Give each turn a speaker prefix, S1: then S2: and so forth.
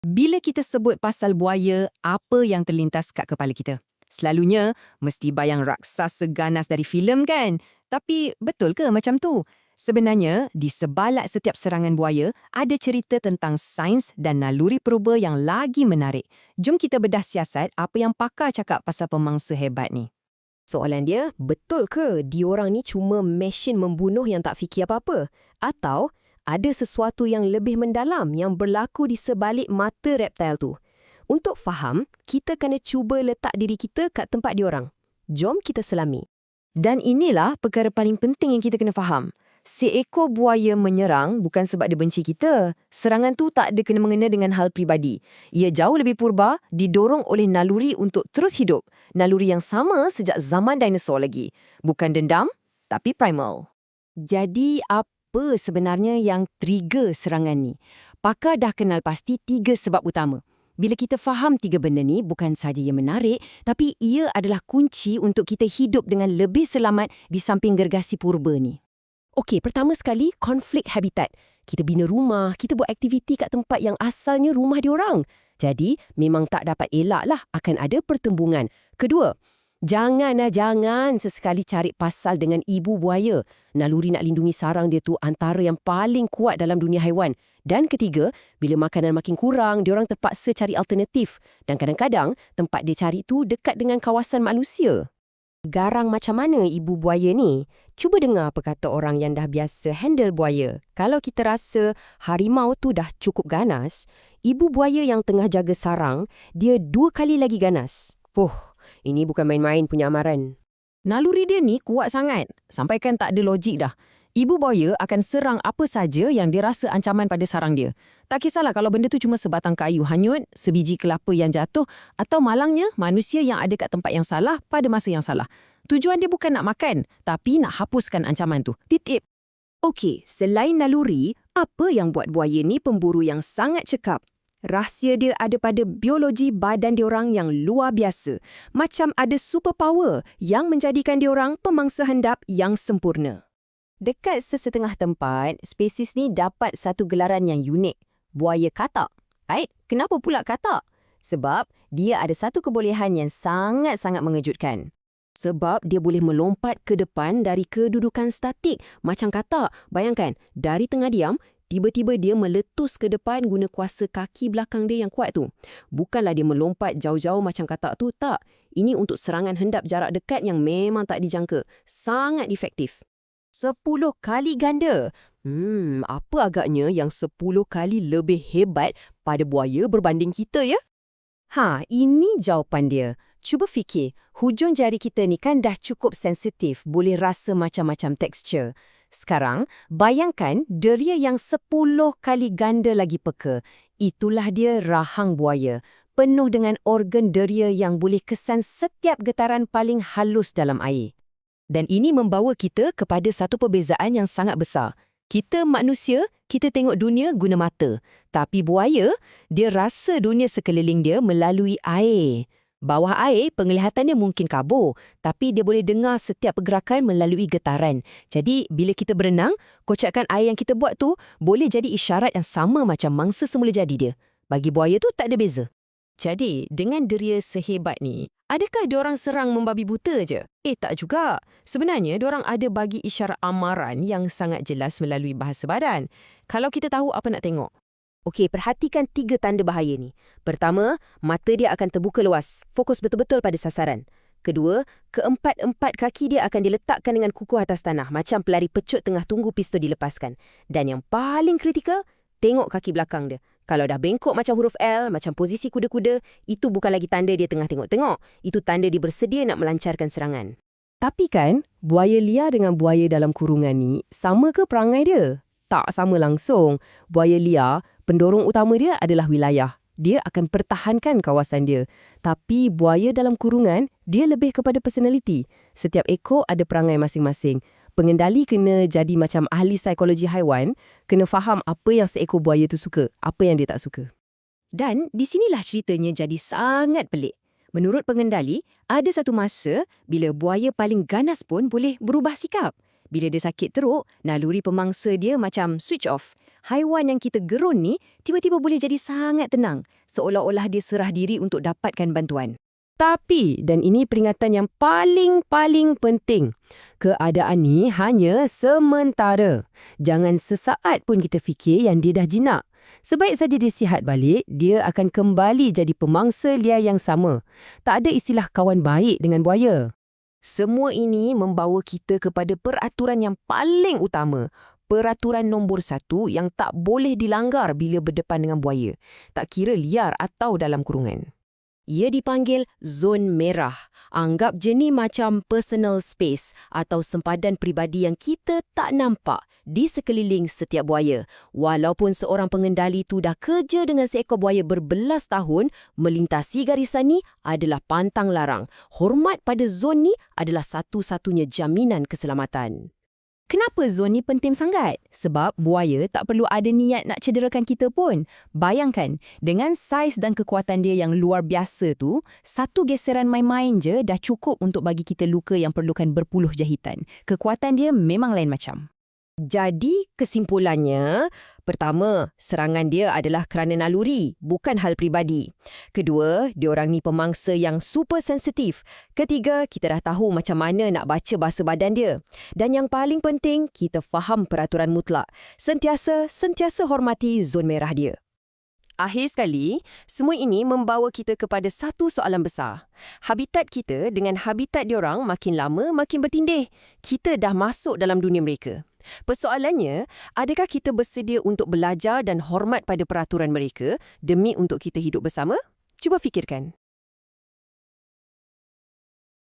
S1: Bila kita sebut pasal buaya, apa yang terlintas kat kepala kita? Selalunya, mesti bayang raksasa ganas dari filem kan? Tapi betul ke macam tu? Sebenarnya, di sebalak setiap serangan buaya, ada cerita tentang sains dan naluri purba yang lagi menarik. Jom kita bedah siasat apa yang pakar cakap pasal pemangsa hebat ni.
S2: Soalan dia, betul ke diorang ni cuma mesin membunuh yang tak fikir apa-apa? Atau ada sesuatu yang lebih mendalam yang berlaku di sebalik mata reptil tu? Untuk faham, kita kena cuba letak diri kita kat tempat diorang. Jom kita selami.
S1: Dan inilah perkara paling penting yang kita kena faham. Seekor buaya menyerang bukan sebab dia benci kita. Serangan tu tak ada kena-mengena dengan hal pribadi. Ia jauh lebih purba, didorong oleh naluri untuk terus hidup. Naluri yang sama sejak zaman dinosaur lagi. Bukan dendam, tapi primal. Jadi apa sebenarnya yang trigger serangan ni? Pakar dah kenal pasti 3 sebab utama. Bila kita faham 3 benda ni, bukan saja ia menarik, tapi ia adalah kunci untuk kita hidup dengan lebih selamat di samping gergasi purba ni.
S2: Okey, pertama sekali, konflik habitat. Kita bina rumah, kita buat aktiviti kat tempat yang asalnya rumah diorang. Jadi, memang tak dapat elaklah akan ada pertembungan. Kedua, jangan sesekali cari pasal dengan ibu buaya. Naluri nak lindungi sarang dia tu antara yang paling kuat dalam dunia haiwan. Dan ketiga, bila makanan makin kurang, diorang terpaksa cari alternatif. Dan kadang-kadang, tempat dia cari tu dekat dengan kawasan manusia.
S3: Garang macam mana ibu buaya ni? Cuba dengar apa kata orang yang dah biasa handle buaya. Kalau kita rasa harimau tu dah cukup ganas, ibu buaya yang tengah jaga sarang, dia 2 kali lagi ganas.
S2: Ini bukan main-main punya amaran.
S1: Naluri dia ni kuat sangat, sampaikan tak ada logik dah. Ibu buaya akan serang apa saja yang dia rasa ancaman pada sarang dia. Tak kisahlah kalau benda tu cuma sebatang kayu hanyut, sebiji kelapa yang jatuh, atau malangnya manusia yang ada kat tempat yang salah pada masa yang salah. Tujuan dia bukan nak makan, tapi nak hapuskan ancaman tu. Titip. Okey, selain naluri, apa yang buat buaya ni pemburu yang sangat cekap? Rahsia dia ada pada biologi badan diorang yang luar biasa. Macam ada superpower yang menjadikan diorang pemangsa hendap yang sempurna.
S3: Dekat sesetengah tempat, spesies ni dapat satu gelaran yang unik. Buaya katak. Kenapa pula katak? Sebab dia ada satu kebolehan yang sangat-sangat mengejutkan.
S2: Sebab dia boleh melompat ke depan dari kedudukan statik. Macam katak, bayangkan, dari tengah diam, tiba-tiba dia meletus ke depan guna kuasa kaki belakang dia yang kuat tu. Bukanlah dia melompat jauh-jauh macam katak tu, tak. Ini untuk serangan hendap jarak dekat yang memang tak dijangka. Sangat efektif.
S3: 10 kali ganda.
S2: Apa agaknya yang 10 kali lebih hebat pada buaya berbanding kita ya?
S3: Ini jawapan dia. Cuba fikir, hujung jari kita ni kan dah cukup sensitif, boleh rasa macam-macam tekstur. Sekarang, bayangkan deria yang 10 kali ganda lagi peka. Itulah dia rahang buaya, penuh dengan organ deria yang boleh kesan setiap getaran paling halus dalam air.
S1: Dan ini membawa kita kepada satu perbezaan yang sangat besar. Kita manusia, kita tengok dunia guna mata. Tapi buaya, dia rasa dunia sekeliling dia melalui air. Bawah air, penglihatannya mungkin kabur. Tapi dia boleh dengar setiap pergerakan melalui getaran. Jadi, bila kita berenang, kocakan air yang kita buat tu boleh jadi isyarat yang sama macam mangsa semula jadi dia. Bagi buaya tu tak ada beza.
S2: Jadi, dengan deria sehebat ni, adakah diorang serang membabi buta je? Tak juga. Sebenarnya, diorang ada bagi isyarat amaran yang sangat jelas melalui bahasa badan. Kalau kita tahu apa nak tengok. Okey, perhatikan 3 tanda bahaya ni. Pertama, mata dia akan terbuka luas, fokus betul-betul pada sasaran. Kedua, keempat-empat kaki dia akan diletakkan dengan kukuh atas tanah, macam pelari pecut tengah tunggu pistol dilepaskan. Dan yang paling kritikal, tengok kaki belakang dia. Kalau dah bengkok macam huruf L, macam posisi kuda-kuda, itu bukan lagi tanda dia tengah tengok-tengok. Itu tanda dia bersedia nak melancarkan serangan.
S1: Tapi kan, buaya liar dengan buaya dalam kurungan ni, sama ke perangai dia? Tak sama langsung. Buaya liar, pendorong utama dia adalah wilayah. Dia akan pertahankan kawasan dia. Tapi buaya dalam kurungan, dia lebih kepada personality. Setiap ekor ada perangai masing-masing. Pengendali kena jadi macam ahli psikologi haiwan, kena faham apa yang seekor buaya tu suka, apa yang dia tak suka. Dan di sinilah ceritanya jadi sangat pelik. Menurut pengendali, ada satu masa bila buaya paling ganas pun boleh berubah sikap. Bila dia sakit teruk, naluri pemangsa dia macam switch off.
S3: haiwan yang kita gerun ni tiba-tiba boleh jadi sangat tenang, seolah-olah dia serah diri untuk dapatkan bantuan.
S2: Tapi, dan ini peringatan yang paling penting, keadaan ni hanya sementara. Jangan sesaat pun kita fikir yang dia dah jinak. Sebaik saja dia sihat balik, dia akan kembali jadi pemangsa liar yang sama. Tak ada istilah kawan baik dengan buaya. Semua ini membawa kita kepada peraturan yang paling utama. Peraturan nombor 1 yang tak boleh dilanggar bila berdepan dengan buaya. Tak kira liar atau dalam kurungan.
S3: Ia dipanggil zon merah. Anggap je ni macam personal space atau sempadan peribadi yang kita tak nampak di sekeliling setiap buaya. Walaupun seorang pengendali tu dah kerja dengan seekor buaya berbelas tahun, melintasi garisan ni adalah pantang larang. Hormat pada zon ni adalah satu-satunya jaminan keselamatan. Kenapa zon ni penting sangat? Sebab buaya tak perlu ada niat nak cederakan kita pun. Bayangkan, dengan saiz dan kekuatan dia yang luar biasa tu, satu geseran main-main je dah cukup untuk bagi kita luka yang perlukan berpuluh jahitan. Kekuatan dia memang lain macam. Jadi, kesimpulannya, pertama, serangan dia adalah kerana naluri, bukan hal peribadi. Kedua, diorang ni pemangsa yang super sensitif. Ketiga, kita dah tahu macam mana nak baca bahasa badan dia. Dan yang paling penting, kita faham peraturan mutlak. Sentiasa hormati zon merah dia. Akhir sekali, semua ini membawa kita kepada satu soalan besar. Habitat kita dengan habitat diorang makin lama makin bertindih. Kita dah masuk dalam dunia mereka. Persoalannya, adakah kita bersedia untuk belajar dan hormat pada peraturan mereka demi untuk kita hidup bersama? Cuba fikirkan.